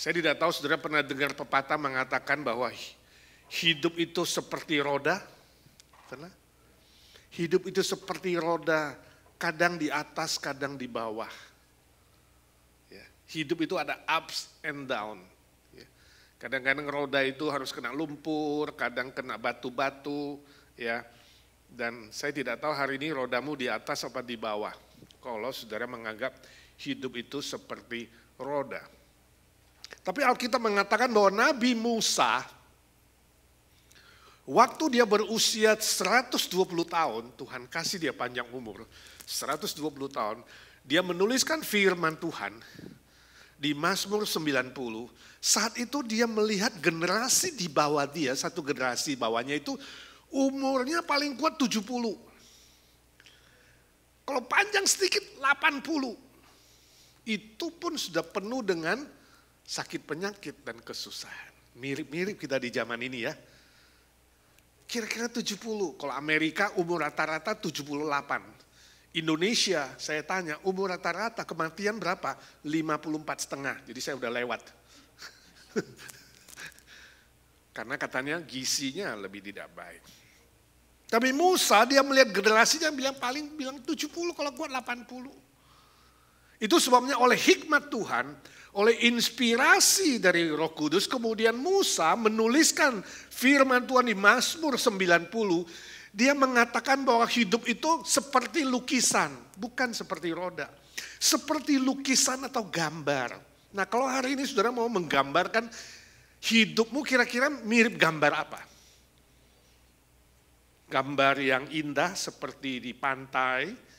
Saya tidak tahu saudara pernah dengar pepatah mengatakan bahwa hidup itu seperti roda. Pernah? Hidup itu seperti roda, kadang di atas, kadang di bawah. Ya, hidup itu ada ups and down. Ya, kadang-kadang roda itu harus kena lumpur, kadang kena batu-batu. Ya, dan saya tidak tahu hari ini rodamu di atas apa di bawah. Kalau saudara menganggap hidup itu seperti roda. Tapi Alkitab mengatakan bahwa Nabi Musa, waktu dia berusia 120 tahun, Tuhan kasih dia panjang umur, 120 tahun, dia menuliskan firman Tuhan di Mazmur 90, saat itu dia melihat generasi di bawah dia, satu generasi bawahnya itu umurnya paling kuat 70. Kalau panjang sedikit 80. Itu pun sudah penuh dengan sakit penyakit dan kesusahan. Mirip-mirip kita di zaman ini ya. Kira-kira 70. Kalau Amerika umur rata-rata 78. Indonesia saya tanya umur rata-rata kematian berapa? 54,5. Jadi saya udah lewat. Karena katanya gizinya lebih tidak baik. Tapi Musa dia melihat generasinya bilang 70 kalau kuat 80. Itu sebabnya oleh hikmat Tuhan, oleh inspirasi dari Roh Kudus, kemudian Musa menuliskan firman Tuhan di Mazmur 90, dia mengatakan bahwa hidup itu seperti lukisan, bukan seperti roda. Seperti lukisan atau gambar. Nah kalau hari ini saudara mau menggambarkan hidupmu kira-kira mirip gambar apa? Gambar yang indah seperti di pantai,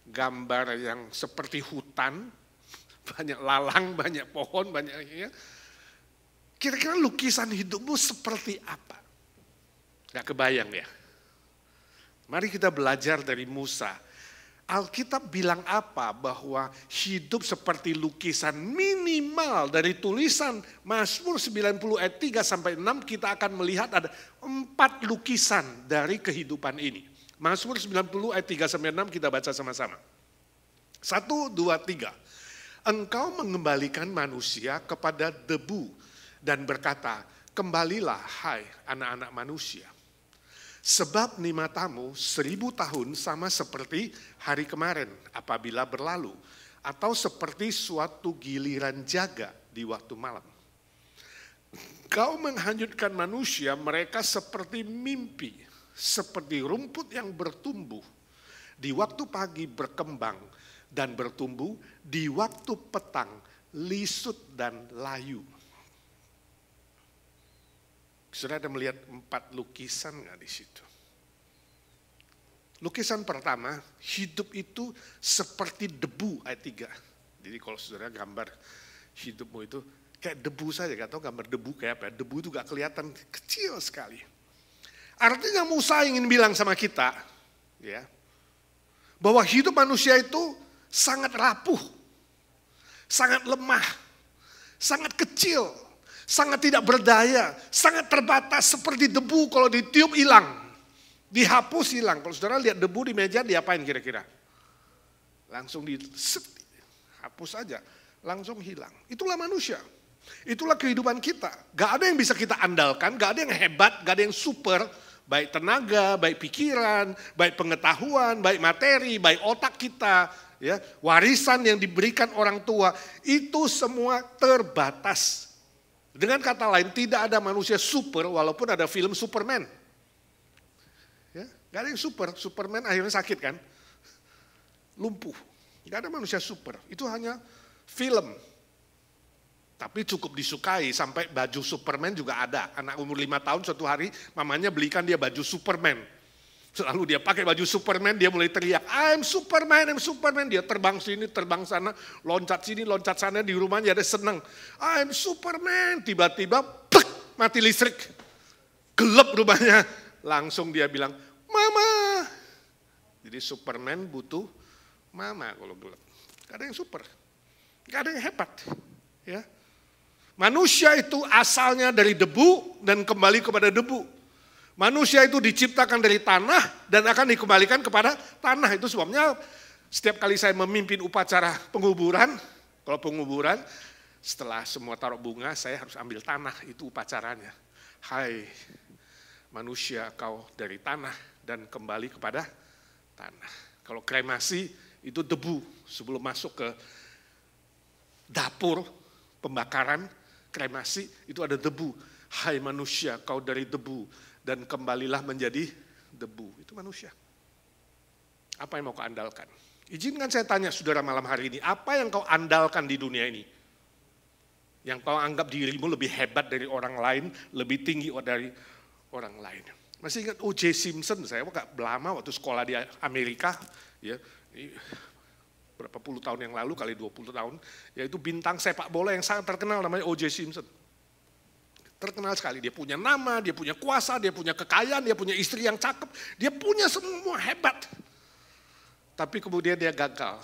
gambar yang seperti hutan, banyak lalang, banyak pohon, banyak ya. Kira-kira lukisan hidupmu seperti apa? Gak kebayang ya. Mari kita belajar dari Musa. Alkitab bilang apa? Bahwa hidup seperti lukisan minimal dari tulisan Mazmur 90 ayat 3 sampai 6 kita akan melihat ada 4 lukisan dari kehidupan ini. Mazmur 90 ayat 3 sampai 6 kita baca sama-sama. 1, 2, 3. Engkau mengembalikan manusia kepada debu dan berkata, kembalilah hai anak-anak manusia. Sebab nikmatamu 1000 tahun sama seperti hari kemarin apabila berlalu. Atau seperti suatu giliran jaga di waktu malam. Kau menghanyutkan manusia mereka seperti mimpi. Seperti rumput yang bertumbuh, di waktu pagi berkembang dan bertumbuh, di waktu petang lisut dan layu. Sudah ada melihat 4 lukisan nggak di situ? Lukisan pertama, hidup itu seperti debu ayat 3. Jadi kalau saudara gambar hidupmu itu kayak debu saja, gak tahu gambar debu kayak apa. Debu itu gak kelihatan, kecil sekali. Artinya Musa ingin bilang sama kita, ya, bahwa hidup manusia itu sangat rapuh, sangat lemah, sangat kecil, sangat tidak berdaya, sangat terbatas seperti debu kalau ditiup hilang, dihapus hilang. Kalau saudara lihat debu di meja diapain kira-kira? Langsung dihapus aja, langsung hilang. Itulah manusia. Itulah kehidupan kita. Gak ada yang bisa kita andalkan, gak ada yang hebat, gak ada yang super. Baik tenaga, baik pikiran, baik pengetahuan, baik materi, baik otak kita, ya, warisan yang diberikan orang tua, itu semua terbatas. Dengan kata lain, tidak ada manusia super walaupun ada film Superman. Ya, gak ada yang super, Superman akhirnya sakit kan, lumpuh. Gak ada manusia super, itu hanya film. Tapi cukup disukai sampai baju Superman juga ada. Anak umur 5 tahun suatu hari mamanya belikan dia baju Superman. Selalu dia pakai baju Superman, dia mulai teriak, I'm Superman, I'm Superman. Dia terbang sini, terbang sana, loncat sini, loncat sana, di rumahnya dia senang. I'm Superman, tiba-tiba mati listrik. Gelap rumahnya. Langsung dia bilang, Mama. Jadi Superman butuh mama kalau gelap. Gak ada yang super, gak ada yang hebat. Ya. Manusia itu asalnya dari debu dan kembali kepada debu. Manusia itu diciptakan dari tanah dan akan dikembalikan kepada tanah. Itu sebabnya setiap kali saya memimpin upacara penguburan, kalau penguburan, Setelah semua taruh bunga, saya harus ambil tanah, itu upacaranya. Hai manusia, kau dari tanah dan kembali kepada tanah. Kalau kremasi itu debu, sebelum masuk ke dapur pembakaran kremasi itu ada debu. Hai manusia, kau dari debu dan kembalilah menjadi debu. Itu manusia. Apa yang mau kau andalkan? Izinkan saya tanya saudara malam hari ini, apa yang kau andalkan di dunia ini? Yang kau anggap dirimu lebih hebat dari orang lain, lebih tinggi dari orang lain. Masih ingat O.J. Simpson, saya agak lama waktu sekolah di Amerika, ya, berapa puluh tahun yang lalu, kali 20 tahun, yaitu bintang sepak bola yang sangat terkenal namanya O.J. Simpson. Terkenal sekali, dia punya nama, dia punya kuasa, dia punya kekayaan, dia punya istri yang cakep, dia punya semua hebat. Tapi kemudian dia gagal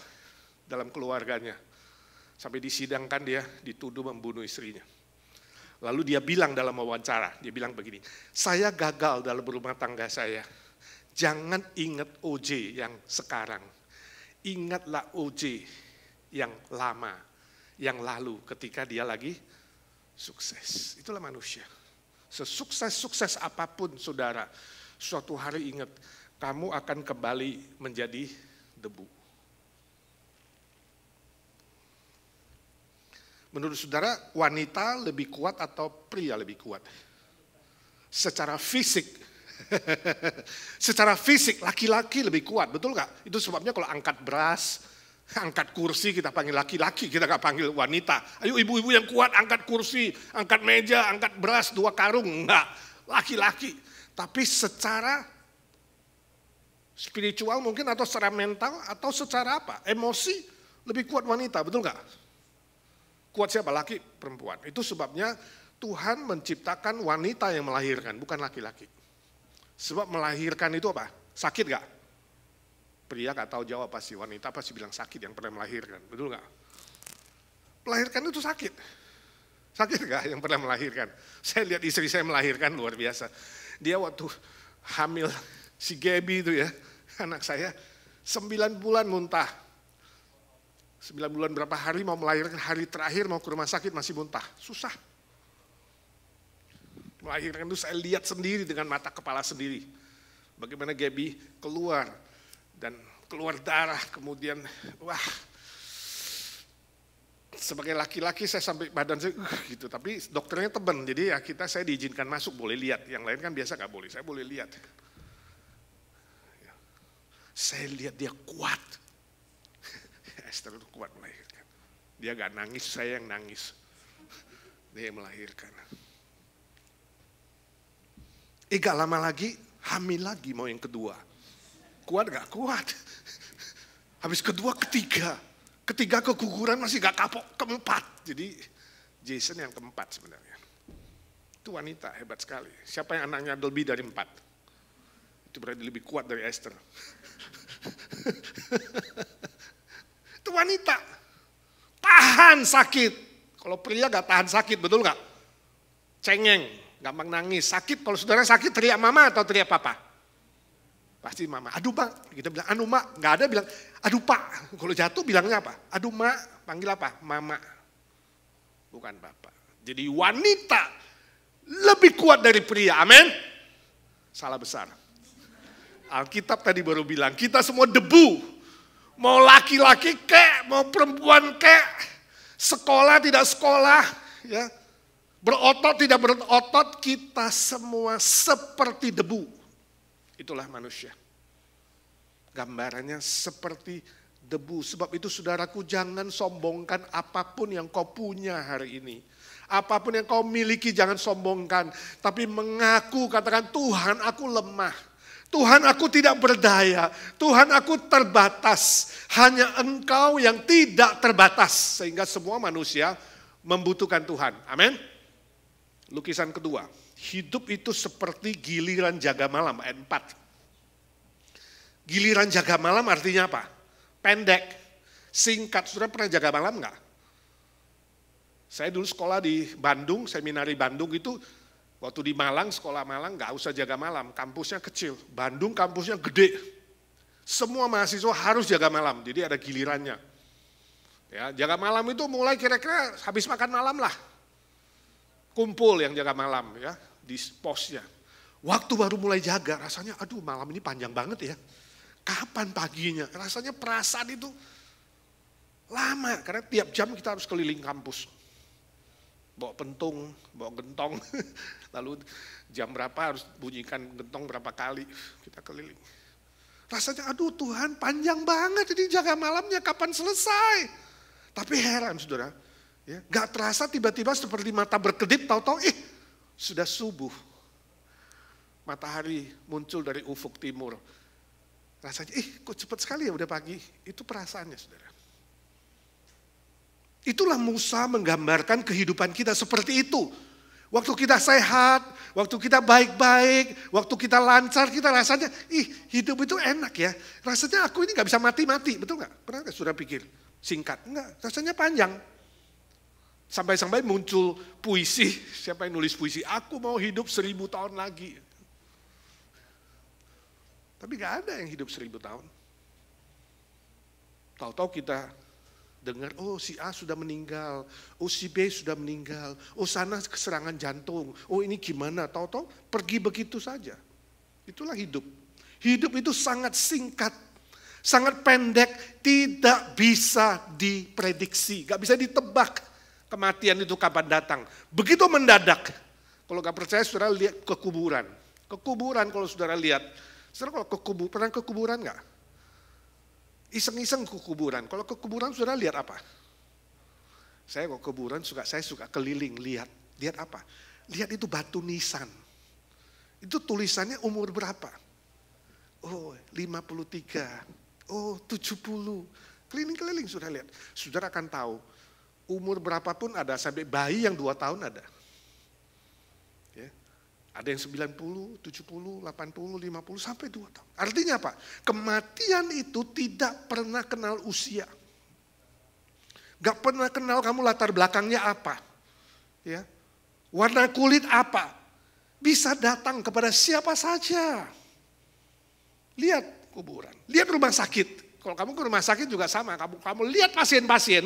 dalam keluarganya. Sampai disidangkan dia dituduh membunuh istrinya. Lalu dia bilang dalam wawancara, dia bilang begini, saya gagal dalam berumah tangga saya. Jangan ingat O.J. yang sekarang. Ingatlah O.J. yang lama, yang lalu ketika dia lagi sukses. Itulah manusia. Sesukses-sukses apapun saudara, suatu hari ingat, kamu akan kembali menjadi debu. Menurut saudara, wanita lebih kuat atau pria lebih kuat? Secara fisik. Secara fisik, laki-laki lebih kuat, betul nggak? Itu sebabnya kalau angkat beras, angkat kursi kita panggil laki-laki, kita nggak panggil wanita. Ayo ibu-ibu yang kuat angkat kursi, angkat meja, angkat beras 2 karung, enggak. Laki-laki. Tapi secara spiritual mungkin atau secara mental atau secara apa? Emosi lebih kuat wanita, betul nggak? Kuat siapa? Laki, perempuan. Itu sebabnya Tuhan menciptakan wanita yang melahirkan, bukan laki-laki. Sebab melahirkan itu apa? Sakit gak? Pria gak tahu jawab pasti, wanita pasti bilang sakit yang pernah melahirkan, betul gak? Melahirkan itu sakit. Sakit gak yang pernah melahirkan? Saya lihat istri saya melahirkan luar biasa. Dia waktu hamil si Gaby itu ya, anak saya 9 bulan muntah. 9 bulan berapa hari mau melahirkan, hari terakhir mau ke rumah sakit masih muntah. Susah. Melahirkan itu saya lihat sendiri dengan mata kepala sendiri. Bagaimana Gaby keluar dan keluar darah kemudian wah. Sebagai laki-laki saya sampai badan saya gitu, tapi dokternya teban. Jadi ya saya diizinkan masuk, boleh lihat. Yang lain kan biasa nggak boleh, saya boleh lihat. Saya lihat dia kuat. Esther itu kuat melahirkan. Dia gak nangis, saya yang nangis. Dia yang melahirkan. Gak lama lagi, hamil lagi mau yang kedua. Kuat gak? Kuat. Habis kedua, ketiga. Ketiga keguguran masih gak kapok, keempat. Jadi Jason yang keempat sebenarnya. Itu wanita hebat sekali. Siapa yang anaknya lebih dari 4? Itu berarti lebih kuat dari Esther. Itu wanita, tahan sakit. Kalau pria gak tahan sakit, betul gak? Cengeng, gampang nangis. Sakit, kalau saudara sakit teriak mama atau teriak papa? Pasti mama. Aduh pak, kita bilang anu mak. Gak ada bilang, aduh pak. Kalau jatuh bilangnya apa? Aduh mak, panggil apa? Mama. Bukan bapak. Jadi wanita lebih kuat dari pria, amin? Salah besar. Alkitab tadi baru bilang, kita semua debu. Mau laki-laki kek, mau perempuan kek, sekolah tidak sekolah, ya, berotot tidak berotot, kita semua seperti debu. Itulah manusia. Gambarannya seperti debu. Sebab itu saudaraku, jangan sombongkan apapun yang kau punya hari ini. Apapun yang kau miliki jangan sombongkan. Tapi mengaku, katakan Tuhan aku lemah. Tuhan aku tidak berdaya, Tuhan aku terbatas, hanya Engkau yang tidak terbatas. Sehingga semua manusia membutuhkan Tuhan, amin. Lukisan kedua, hidup itu seperti giliran jaga malam, ayat 4. Giliran jaga malam artinya apa? Pendek, singkat. Saudara pernah jaga malam enggak? Saya dulu sekolah di Bandung, seminari Bandung itu, waktu di Malang, sekolah Malang nggak usah jaga malam, kampusnya kecil. Bandung kampusnya gede. Semua mahasiswa harus jaga malam, jadi ada gilirannya. Ya, jaga malam itu mulai kira-kira habis makan malam lah. Kumpul yang jaga malam ya di posnya. Waktu baru mulai jaga, rasanya aduh malam ini panjang banget ya. Kapan paginya? Rasanya perasaan itu lama, karena tiap jam kita harus keliling kampus. Bawa pentung, bawa gentong, lalu jam berapa harus bunyikan gentong berapa kali, kita keliling. Rasanya aduh Tuhan panjang banget, jadi jaga malamnya kapan selesai. Tapi heran saudara, ya, gak terasa tiba-tiba seperti mata berkedip, tahu-tahu sudah subuh. Matahari muncul dari ufuk timur. Rasanya kok cepat sekali ya udah pagi, itu perasaannya saudara. Itulah Musa menggambarkan kehidupan kita seperti itu. Waktu kita sehat, waktu kita baik-baik, waktu kita lancar, kita rasanya, hidup itu enak ya. Rasanya aku ini gak bisa mati-mati, betul gak? Pernah gak sudah pikir? Singkat, enggak, rasanya panjang. Sampai-sampai muncul puisi, siapa yang nulis puisi? Aku mau hidup 1000 tahun lagi. Tapi gak ada yang hidup 1000 tahun. Tahu-tahu kita dengar, oh si A sudah meninggal, oh si B sudah meninggal, oh sana keserangan jantung, oh ini gimana, tahu-tahu pergi begitu saja. Itulah hidup. Hidup itu sangat singkat, sangat pendek, tidak bisa diprediksi, gak bisa ditebak kematian itu kapan datang. Begitu mendadak. Kalau gak percaya saudara lihat ke kuburan. Ke kuburan kalau saudara lihat, saudara kalau pernah ke kuburan gak? Iseng-iseng ke kuburan. Kalau ke kuburan saudara lihat apa? Saya kok kuburan saya suka keliling lihat. Lihat apa? Lihat itu batu nisan. Itu tulisannya umur berapa? Oh 53. Oh 70. Keliling-keliling sudah lihat. Saudara akan tahu umur berapapun ada, sampai bayi yang 2 tahun ada. Ya. Ada yang 90, 70, 80, 50, sampai 2 tahun. Artinya apa? Kematian itu tidak pernah kenal usia. Gak pernah kenal kamu latar belakangnya apa. Ya. Warna kulit apa. Bisa datang kepada siapa saja. Lihat kuburan, lihat rumah sakit. Kalau kamu ke rumah sakit juga sama, kamu lihat pasien-pasien.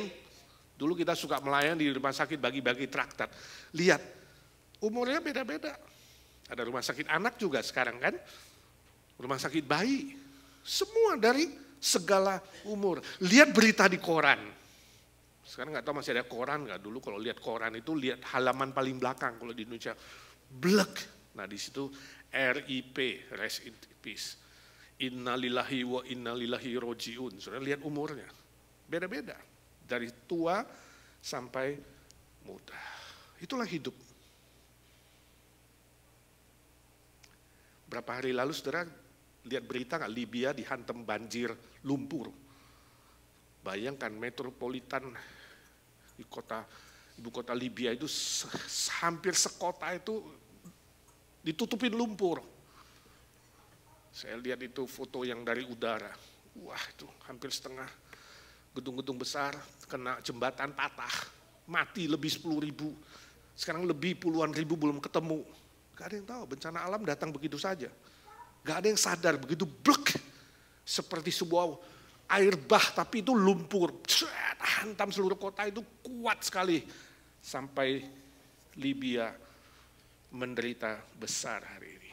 Dulu kita suka melayani di rumah sakit, bagi-bagi traktat. Lihat, umurnya beda-beda. Ada rumah sakit anak juga sekarang kan, rumah sakit bayi, semua dari segala umur. Lihat berita di koran. Sekarang nggak tahu masih ada koran nggak? Dulu kalau lihat koran itu lihat halaman paling belakang kalau di Indonesia, blek. Nah di situ RIP, rest in peace. Innalillahi wa innalillahi rojiun. Saudara lihat umurnya, beda-beda. Dari tua sampai muda. Itulah hidup. Berapa hari lalu saudara lihat berita nggak, Libya dihantam banjir lumpur. Bayangkan metropolitan di ibu kota Libya itu hampir sekota itu ditutupin lumpur. Saya lihat itu foto yang dari udara. Wah itu hampir setengah gedung-gedung besar kena jembatan patah. Mati lebih 10.000. Sekarang lebih puluhan ribu belum ketemu. Gak ada yang tahu, bencana alam datang begitu saja. Gak ada yang sadar, begitu blek. Seperti sebuah air bah, tapi itu lumpur. Hantam seluruh kota, itu kuat sekali. Sampai Libya menderita besar hari ini.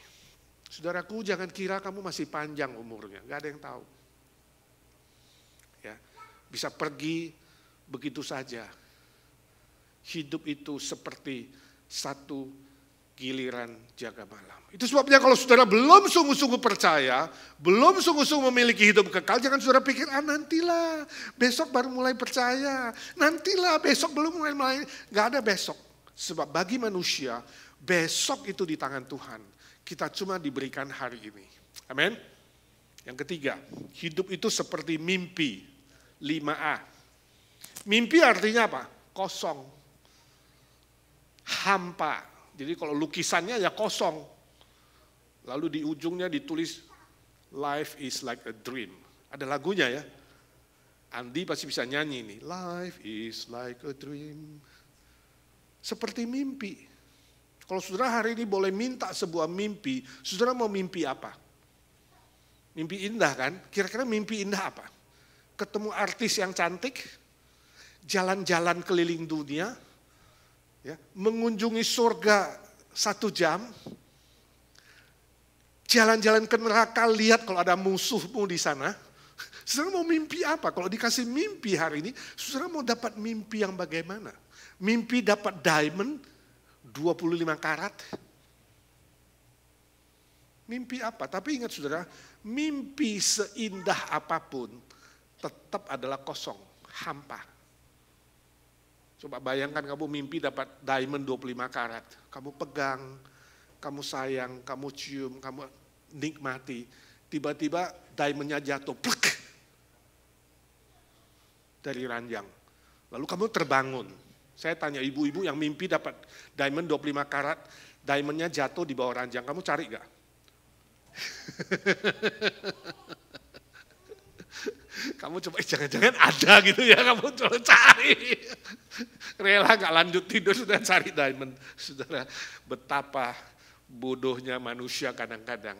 Saudaraku, jangan kira kamu masih panjang umurnya. Gak ada yang tahu. Ya, bisa pergi begitu saja. Hidup itu seperti satu giliran jaga malam. Itu sebabnya kalau saudara belum sungguh-sungguh percaya, belum sungguh-sungguh memiliki hidup kekal, jangan saudara pikir, nantilah, besok baru mulai percaya, nantilah, besok belum mulai, gak ada besok. Sebab bagi manusia, besok itu di tangan Tuhan. Kita cuma diberikan hari ini. Amin. Yang ketiga, hidup itu seperti mimpi. 5A. Mimpi artinya apa? Kosong. Hampa. Jadi kalau lukisannya ya kosong. Lalu di ujungnya ditulis, life is like a dream. Ada lagunya ya. Andi pasti bisa nyanyi nih. Life is like a dream. Seperti mimpi. Kalau saudara hari ini boleh minta sebuah mimpi, saudara mau mimpi apa? Mimpi indah kan? Kira-kira mimpi indah apa? Ketemu artis yang cantik? jalan-jalan keliling dunia, ya, mengunjungi surga 1 jam, jalan-jalan ke neraka, lihat kalau ada musuhmu di sana. Saudara mau mimpi apa? Kalau dikasih mimpi hari ini, saudara mau dapat mimpi yang bagaimana? Mimpi dapat diamond 25 karat. Mimpi apa? Tapi ingat saudara, mimpi seindah apapun tetap adalah kosong, hampa. Coba bayangkan kamu mimpi dapat diamond 25 karat. Kamu pegang, kamu sayang, kamu cium, kamu nikmati. Tiba-tiba diamondnya jatuh, plek, dari ranjang. Lalu kamu terbangun. Saya tanya ibu-ibu yang mimpi dapat diamond 25 karat, diamondnya jatuh di bawah ranjang, kamu cari gak? Kamu coba, jangan-jangan ada gitu ya, kamu coba cari. Rela gak lanjut tidur, sudah cari diamond. Saudara, betapa bodohnya manusia kadang-kadang.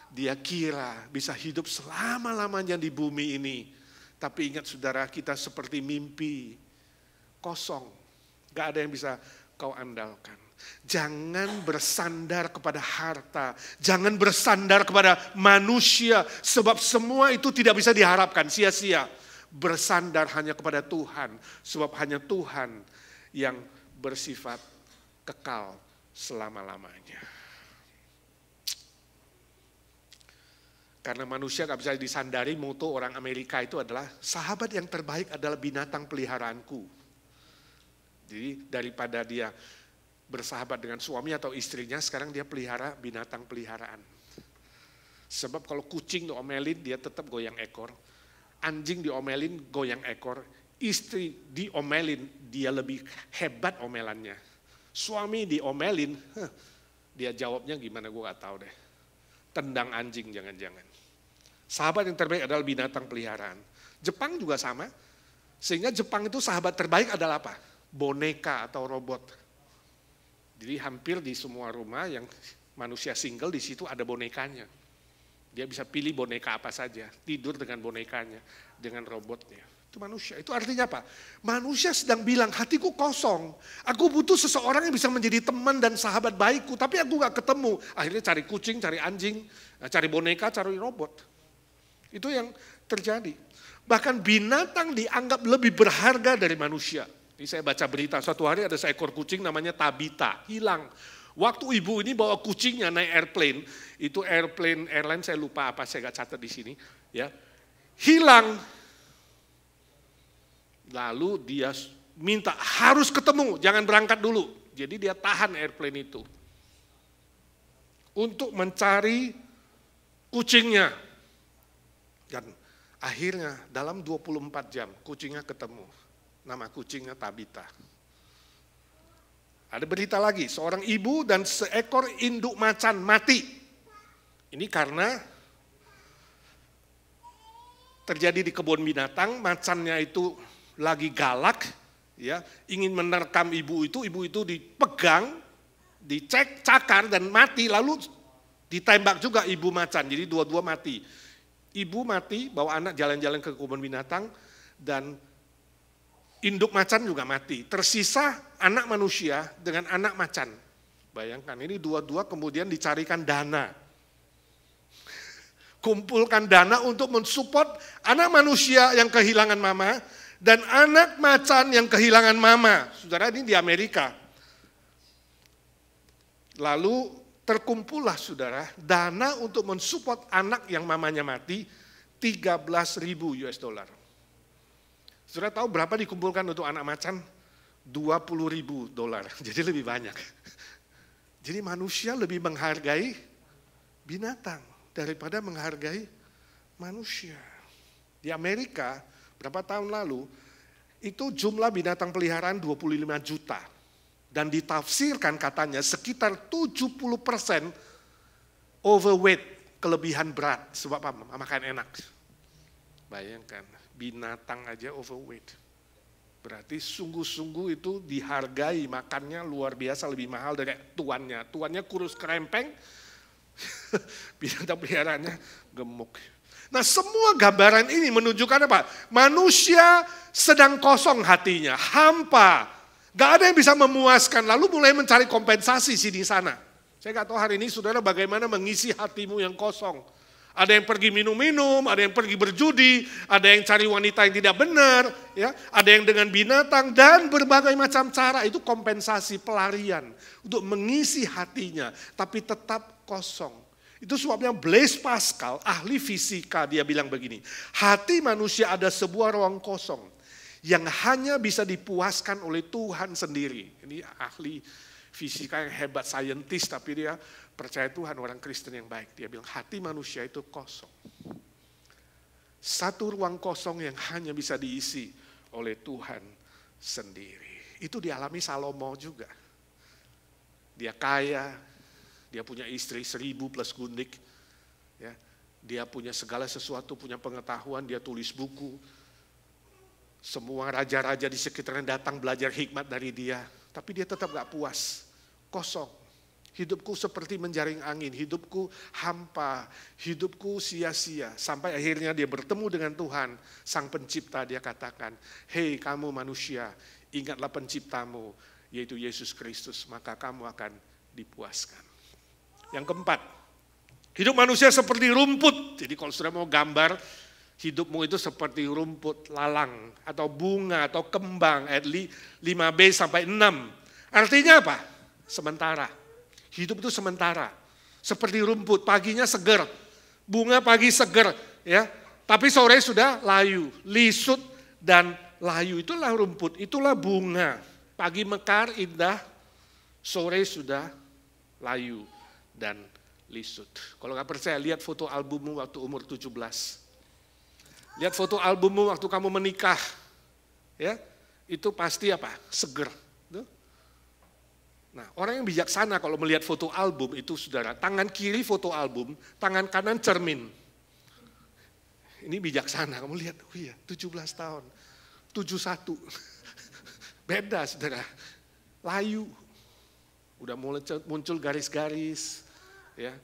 Dia kira bisa hidup selama-lamanya di bumi ini. Tapi ingat saudara, kita seperti mimpi, kosong. Gak ada yang bisa kau andalkan. Jangan bersandar kepada harta, jangan bersandar kepada manusia, sebab semua itu tidak bisa diharapkan, sia-sia. Bersandar hanya kepada Tuhan, sebab hanya Tuhan yang bersifat kekal selama-lamanya. Karena manusia gak bisa disandari, moto orang Amerika itu adalah, sahabat yang terbaik adalah binatang peliharaanku. Jadi daripada dia bersahabat dengan suami atau istrinya, sekarang dia pelihara binatang peliharaan. Sebab kalau kucing diomelin, dia tetap goyang ekor. Anjing diomelin, goyang ekor. Istri diomelin, dia lebih hebat omelannya. Suami diomelin, dia jawabnya gimana gue gak tahu deh. Tendang anjing jangan-jangan. Sahabat yang terbaik adalah binatang peliharaan. Jepang juga sama. Sehingga Jepang itu sahabat terbaik adalah apa? Boneka atau robot. Jadi hampir di semua rumah yang manusia single di situ ada bonekanya. Dia bisa pilih boneka apa saja, tidur dengan bonekanya, dengan robotnya. Itu manusia. Itu artinya apa? Manusia sedang bilang, hatiku kosong. Aku butuh seseorang yang bisa menjadi teman dan sahabat baikku, tapi aku gak ketemu. Akhirnya cari kucing, cari anjing, cari boneka, cari robot. Itu yang terjadi. Bahkan binatang dianggap lebih berharga dari manusia. Ini saya baca berita, suatu hari ada seekor kucing namanya Tabita, hilang. Waktu ibu ini bawa kucingnya naik airplane, itu airline saya lupa apa, saya gak catat di sini, ya, hilang. Lalu dia minta harus ketemu, jangan berangkat dulu. Jadi dia tahan airplane itu untuk mencari kucingnya. Dan akhirnya dalam 24 jam kucingnya ketemu. Nama kucingnya Tabita. Ada berita lagi, seorang ibu dan seekor induk macan mati. Ini karena terjadi di kebun binatang, macannya itu lagi galak, ya, ingin menerkam ibu itu dipegang, dicek, cakar dan mati, lalu ditembak juga ibu macan, jadi dua-dua mati. Ibu mati, bawa anak jalan-jalan ke kebun binatang, dan induk macan juga mati. Tersisa anak manusia dengan anak macan. Bayangkan, ini dua-dua kemudian dicarikan dana. Kumpulkan dana untuk mensupport anak manusia yang kehilangan mama dan anak macan yang kehilangan mama. Saudara, ini di Amerika. Lalu terkumpullah saudara dana untuk mensupport anak yang mamanya mati 13.000 US dollar. Saudara tahu berapa dikumpulkan untuk anak macan? 20.000 dolar. Jadi lebih banyak. Jadi manusia lebih menghargai binatang daripada menghargai manusia. Di Amerika berapa tahun lalu itu jumlah binatang peliharaan 25 juta. Dan ditafsirkan katanya sekitar 70% overweight, kelebihan berat. Sebab apa? Makan enak. Bayangkan. Binatang aja overweight. Berarti sungguh-sungguh itu dihargai, makannya luar biasa lebih mahal dari tuannya. Tuannya kurus kerempeng, binatang peliharaannya gemuk. Nah, semua gambaran ini menunjukkan apa? Manusia sedang kosong hatinya, hampa. Gak ada yang bisa memuaskan, lalu mulai mencari kompensasi sini sana. Saya gak tahu hari ini saudara bagaimana mengisi hatimu yang kosong. Ada yang pergi minum-minum, ada yang pergi berjudi, ada yang cari wanita yang tidak benar, ya, ada yang dengan binatang, dan berbagai macam cara. Itu kompensasi, pelarian untuk mengisi hatinya, tapi tetap kosong. Itu sebabnya Blaise Pascal, ahli fisika, dia bilang begini, hati manusia ada sebuah ruang kosong yang hanya bisa dipuaskan oleh Tuhan sendiri. Ini ahli fisika yang hebat, saintis, tapi dia percaya Tuhan, orang Kristen yang baik. Dia bilang hati manusia itu kosong. Satu ruang kosong yang hanya bisa diisi oleh Tuhan sendiri. Itu dialami Salomo juga. Dia kaya, dia punya istri 1000 plus gundik. Ya, dia punya segala sesuatu, punya pengetahuan, dia tulis buku. Semua raja-raja di sekitarnya datang belajar hikmat dari dia. Tapi dia tetap gak puas, kosong. Hidupku seperti menjaring angin, hidupku hampa, hidupku sia-sia. Sampai akhirnya dia bertemu dengan Tuhan, Sang Pencipta. Dia katakan, hei kamu manusia, ingatlah penciptamu, yaitu Yesus Kristus, maka kamu akan dipuaskan. Yang keempat, hidup manusia seperti rumput. Jadi kalau saudara mau gambar, hidupmu itu seperti rumput lalang, atau bunga, atau kembang, ayat 5b sampai 6. Artinya apa? Sementara. Hidup itu sementara, seperti rumput, paginya seger, bunga pagi seger, ya. Tapi sore sudah layu, lisut dan layu. Itulah rumput, itulah bunga. Pagi mekar indah, sore sudah layu dan lisut. Kalau nggak percaya, lihat foto albummu waktu umur 17. Lihat foto albummu waktu kamu menikah, ya. Itu pasti apa? Seger. Nah, orang yang bijaksana kalau melihat foto album itu saudara, tangan kiri foto album, tangan kanan cermin. Ini bijaksana, kamu lihat, oh iya 17 tahun, 71. Beda saudara, layu. Udah mulai muncul garis-garis, ya,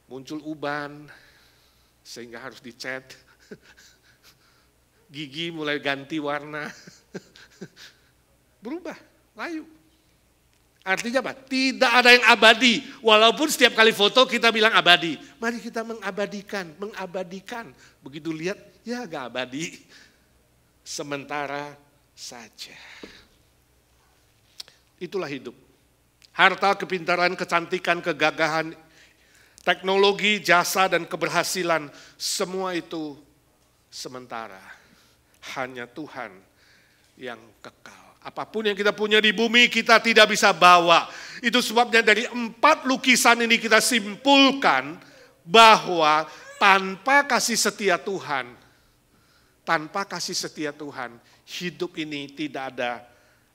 muncul uban, sehingga harus dicat. Gigi mulai ganti warna, berubah, layu. Artinya apa? Tidak ada yang abadi. Walaupun setiap kali foto kita bilang abadi. Mari kita mengabadikan. Begitu lihat, ya gak abadi. Sementara saja. Itulah hidup. Harta, kepintaran, kecantikan, kegagahan, teknologi, jasa, dan keberhasilan. Semua itu sementara. Hanya Tuhan yang kekal. Apapun yang kita punya di bumi kita tidak bisa bawa. Itu sebabnya dari 4 lukisan ini kita simpulkan bahwa tanpa kasih setia Tuhan, hidup ini tidak ada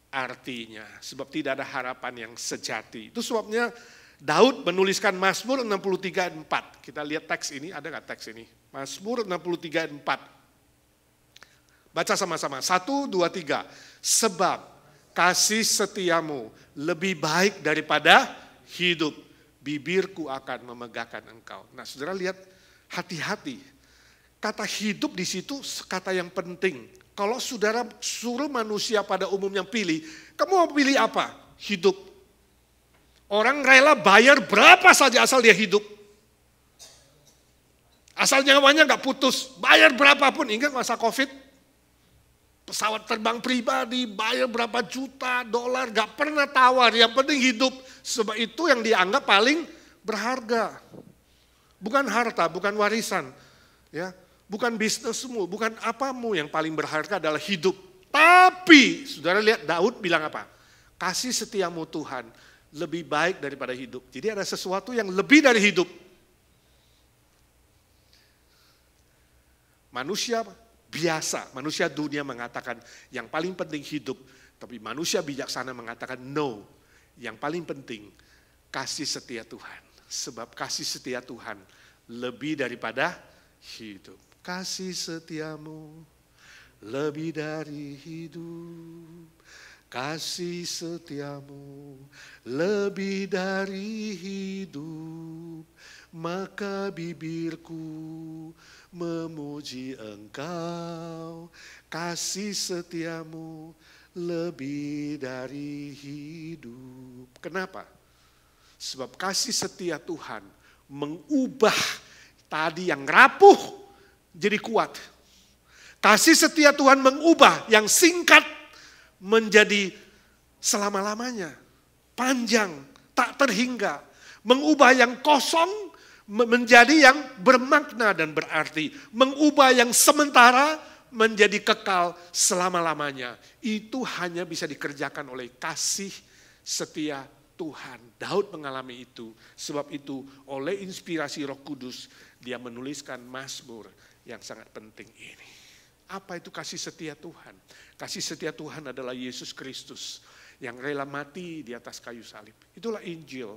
artinya. Sebab tidak ada harapan yang sejati. Itu sebabnya Daud menuliskan Mazmur 63:4. Kita lihat teks ini, ada nggak teks ini? Mazmur 63:4. Baca sama-sama, 1, 2, 3. Sebab kasih setiamu lebih baik daripada hidup. Bibirku akan memegahkan engkau. Nah saudara lihat, hati-hati. Kata hidup di situ kata yang penting. Kalau saudara suruh manusia pada umumnya pilih, kamu mau pilih apa? Hidup. Orang rela bayar berapa saja asal dia hidup. Asal nyawanya gak putus, bayar berapapun. Ingat masa COVID? Pesawat terbang pribadi, bayar berapa juta dolar, gak pernah tawar. Yang penting hidup. Sebab itu yang dianggap paling berharga. Bukan harta, bukan warisan. Ya, bukan bisnismu, bukan apamu, yang paling berharga adalah hidup. Tapi, saudara lihat Daud bilang apa? Kasih setiamu Tuhan lebih baik daripada hidup. Jadi ada sesuatu yang lebih dari hidup. Manusia biasa, manusia dunia mengatakan yang paling penting hidup, tapi manusia bijaksana mengatakan no, yang paling penting kasih setia Tuhan. Sebab kasih setia Tuhan lebih daripada hidup. Kasih setiamu lebih dari hidup. Kasih setiamu lebih dari hidup, maka bibirku memuji Engkau. Kasih setiamu lebih dari hidup. Kenapa? Sebab kasih setia Tuhan mengubah tadi yang rapuh jadi kuat. Kasih setia Tuhan mengubah yang singkat menjadi selama-lamanya. Panjang, tak terhingga. Mengubah yang kosong menjadi yang bermakna dan berarti. Mengubah yang sementara menjadi kekal selama-lamanya. Itu hanya bisa dikerjakan oleh kasih setia Tuhan. Daud mengalami itu. Sebab itu oleh inspirasi Roh Kudus dia menuliskan mazmur yang sangat penting ini. Apa itu kasih setia Tuhan? Kasih setia Tuhan adalah Yesus Kristus yang rela mati di atas kayu salib. Itulah Injil.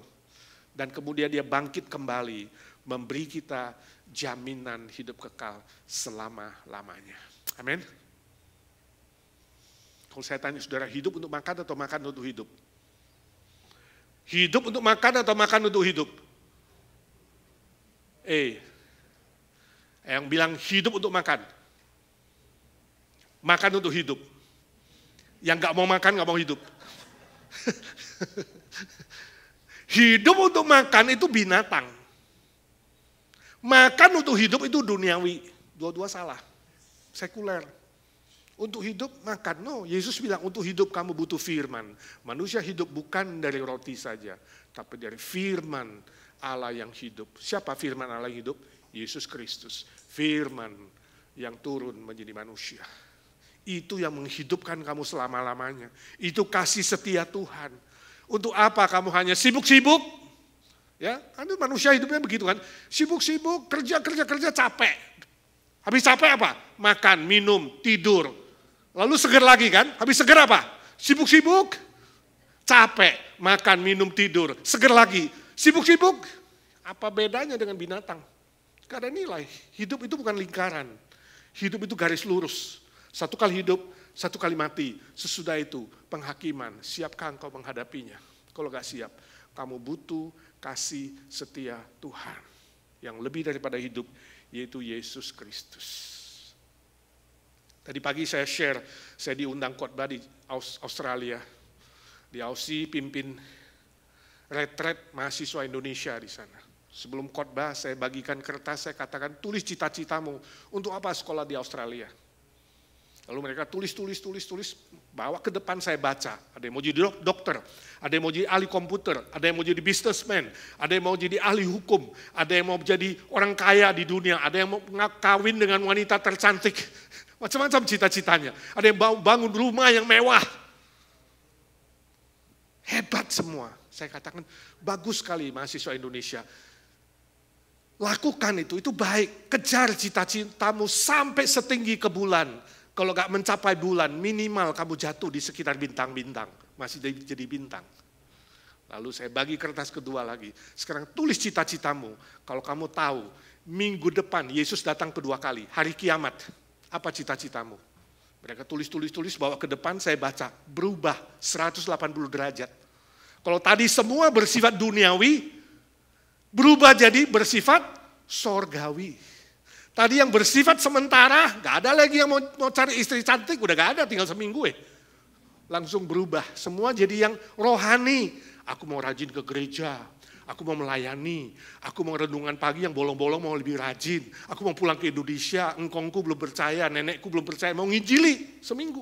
Dan kemudian dia bangkit kembali, memberi kita jaminan hidup kekal selama-lamanya. Amin. Kalau saya tanya saudara, hidup untuk makan atau makan untuk hidup? Hidup untuk makan atau makan untuk hidup? Yang bilang hidup untuk makan. Makan untuk hidup. Yang gak mau makan gak mau hidup. Hidup untuk makan itu binatang. Makan untuk hidup itu duniawi. Dua-dua salah. Sekuler. Untuk hidup makan. No, Yesus bilang untuk hidup kamu butuh firman. Manusia hidup bukan dari roti saja. Tapi dari firman Allah yang hidup. Siapa firman Allah yang hidup? Yesus Kristus. Firman yang turun menjadi manusia. Itu yang menghidupkan kamu selama-lamanya. Itu kasih setia Tuhan. Untuk apa kamu hanya sibuk-sibuk? Ya, kan manusia hidupnya begitu kan. Sibuk-sibuk, kerja capek. Habis capek apa? Makan, minum, tidur. Lalu seger lagi kan? Habis seger apa? Sibuk-sibuk, capek, makan, minum, tidur. Seger lagi. Sibuk-sibuk, apa bedanya dengan binatang? Gak ada nilai. Hidup itu bukan lingkaran. Hidup itu garis lurus. Satu kali hidup, satu kali mati. Sesudah itu penghakiman. Siapkah engkau menghadapinya? Kalau gak siap, kamu butuh kasih setia Tuhan. Yang lebih daripada hidup, yaitu Yesus Kristus. Tadi pagi saya share, saya diundang khotbah di Australia. Di Aussie pimpin retret mahasiswa Indonesia di sana. Sebelum khotbah saya bagikan kertas, saya katakan tulis cita-citamu. Untuk apa sekolah di Australia? Lalu mereka tulis, bawa ke depan saya baca. Ada yang mau jadi dokter, ada yang mau jadi ahli komputer, ada yang mau jadi businessman, ada yang mau jadi ahli hukum, ada yang mau jadi orang kaya di dunia, ada yang mau kawin dengan wanita tercantik. Macam-macam cita-citanya. Ada yang bangun rumah yang mewah. Hebat semua. Saya katakan bagus sekali mahasiswa Indonesia. Lakukan itu baik. Kejar cita-citamu sampai setinggi ke bulan. Kalau gak mencapai bulan, minimal kamu jatuh di sekitar bintang-bintang. Masih jadi bintang. Lalu saya bagi kertas kedua lagi. Sekarang tulis cita-citamu. Kalau kamu tahu, minggu depan Yesus datang kedua kali. Hari kiamat. Apa cita-citamu? Mereka tulis, bawa ke depan, saya baca. Berubah 180 derajat. Kalau tadi semua bersifat duniawi, berubah jadi bersifat sorgawi. Tadi yang bersifat sementara, gak ada lagi yang mau cari istri cantik, udah gak ada, tinggal seminggu langsung berubah, semua jadi yang rohani. Aku mau rajin ke gereja, aku mau melayani, aku mau renungan pagi yang bolong-bolong mau lebih rajin, aku mau pulang ke Indonesia, engkongku belum percaya, nenekku belum percaya, mau ngijili seminggu.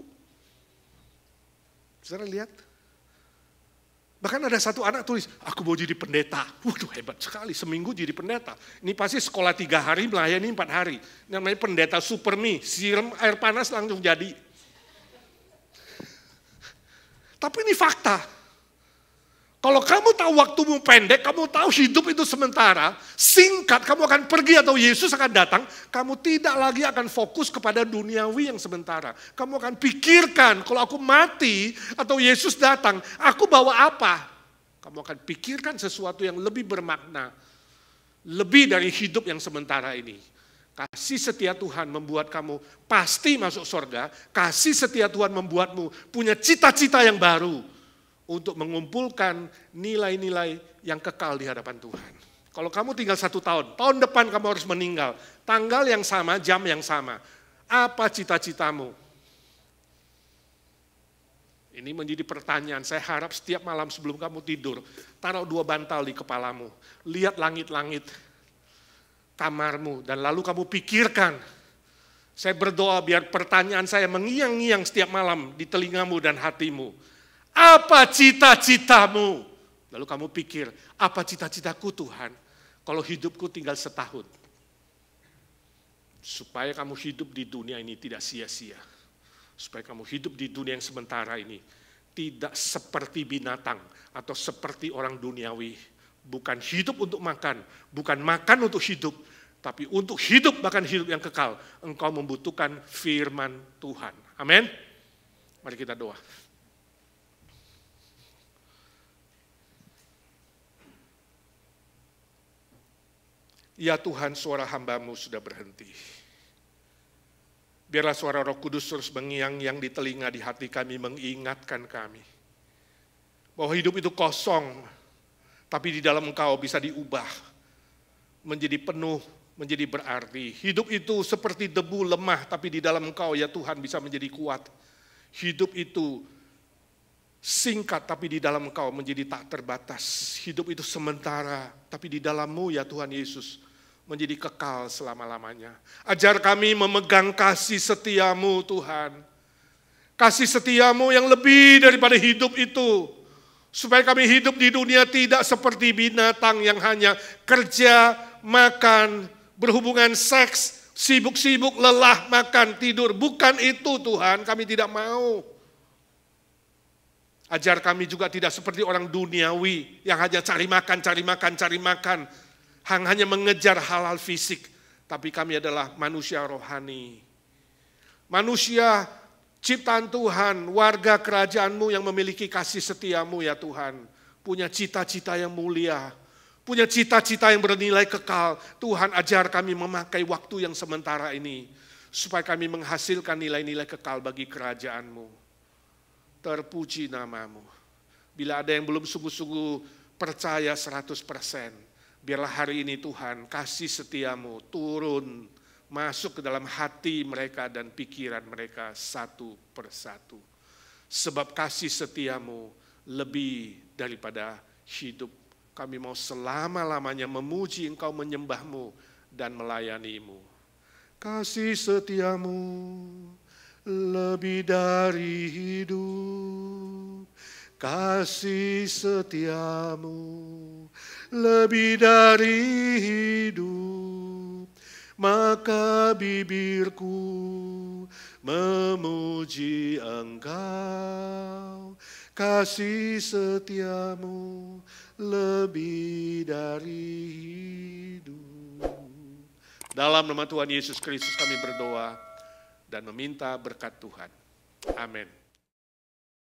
Saudara lihat? Bahkan ada satu anak tulis, aku mau jadi pendeta. Waduh hebat sekali, seminggu jadi pendeta. Ini pasti sekolah 3 hari, melayani 4 hari. Namanya pendeta super mie, siram air panas langsung jadi. Tapi ini fakta. Kalau kamu tahu waktumu pendek, kamu tahu hidup itu sementara, singkat, kamu akan pergi atau Yesus akan datang, kamu tidak lagi akan fokus kepada duniawi yang sementara. Kamu akan pikirkan, kalau aku mati atau Yesus datang, aku bawa apa? Kamu akan pikirkan sesuatu yang lebih bermakna, lebih dari hidup yang sementara ini. Kasih setia Tuhan membuat kamu pasti masuk surga. Kasih setia Tuhan membuatmu punya cita-cita yang baru untuk mengumpulkan nilai-nilai yang kekal di hadapan Tuhan. Kalau kamu tinggal 1 tahun, tahun depan kamu harus meninggal. Tanggal yang sama, jam yang sama. Apa cita-citamu? Ini menjadi pertanyaan. Saya harap setiap malam sebelum kamu tidur, taruh 2 bantal di kepalamu. Lihat langit-langit kamarmu, dan lalu kamu pikirkan. Saya berdoa biar pertanyaan saya mengiang-ngiang setiap malam di telingamu dan hatimu. Apa cita-citamu? Lalu kamu pikir, apa cita-citaku Tuhan? Kalau hidupku tinggal setahun. Supaya kamu hidup di dunia ini tidak sia-sia. Supaya kamu hidup di dunia yang sementara ini tidak seperti binatang atau seperti orang duniawi. Bukan hidup untuk makan, bukan makan untuk hidup, tapi untuk hidup bahkan hidup yang kekal. Engkau membutuhkan firman Tuhan. Amin. Mari kita doa. Ya Tuhan, suara hamba-Mu sudah berhenti. Biarlah suara Roh Kudus terus mengiang-ngiang di telinga, di hati kami, mengingatkan kami bahwa hidup itu kosong, tapi di dalam Engkau bisa diubah menjadi penuh, menjadi berarti. Hidup itu seperti debu lemah, tapi di dalam Engkau ya Tuhan bisa menjadi kuat. Hidup itu singkat, tapi di dalam Engkau menjadi tak terbatas. Hidup itu sementara, tapi di dalam-Mu ya Tuhan Yesus menjadi kekal selama-lamanya. Ajar kami memegang kasih setia-Mu Tuhan. Kasih setia-Mu yang lebih daripada hidup itu. Supaya kami hidup di dunia tidak seperti binatang yang hanya kerja, makan, berhubungan seks, sibuk-sibuk, lelah, makan, tidur. Bukan itu Tuhan, kami tidak mau. Ajar kami juga tidak seperti orang duniawi yang hanya cari makan. Hanya mengejar hal-hal fisik. Tapi kami adalah manusia rohani. Manusia ciptaan Tuhan, warga kerajaan-Mu yang memiliki kasih setia-Mu ya Tuhan. Punya cita-cita yang mulia. Punya cita-cita yang bernilai kekal. Tuhan ajar kami memakai waktu yang sementara ini. Supaya kami menghasilkan nilai-nilai kekal bagi kerajaan-Mu. Terpuji nama-Mu. Bila ada yang belum sungguh-sungguh percaya 100%. Biarlah hari ini Tuhan kasih setia-Mu turun. Masuk ke dalam hati mereka dan pikiran mereka satu persatu. Sebab kasih setia-Mu lebih daripada hidup. Kami mau selama-lamanya memuji Engkau, menyembah-Mu, dan melayani-Mu. Kasih setia-Mu lebih dari hidup. Kasih setia-Mu lebih dari hidup. Maka bibirku memuji Engkau, kasih setia-Mu lebih dari hidup. Dalam nama Tuhan Yesus Kristus kami berdoa dan meminta berkat Tuhan. Amin.